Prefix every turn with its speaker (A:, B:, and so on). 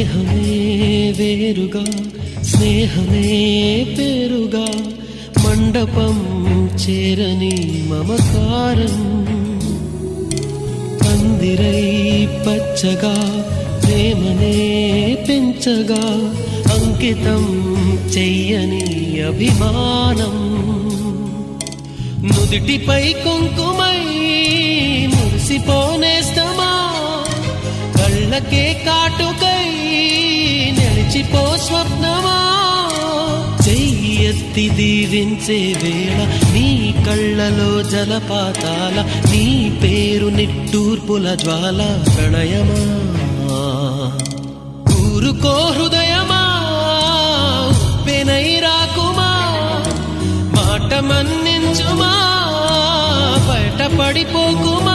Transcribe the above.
A: స్నేహమే వేరుగా స్నేహమే పేరుగా మండపం చేరని మమకారం పందిరై పచ్చగా ప్రేమనే పెంచగా అంకితం చెయ్యని అభిమానం నుదిటిపై కుంకుమై మురిసిపోనేస్తమా కళ్ళకే కాటుకై నిలిచిపో స్వప్నమా చెయ్యి ఎత్తి దీవించే వేళ నీ కళ్ళలో జలపాతాల నీ పేరు నిట్టూర్పుల జ్వాల ప్రణయమా ఊరుకో హృదయమా ఉప్పెనై రాకుమా మాట మన్నించుమా బయట పడిపోకుమా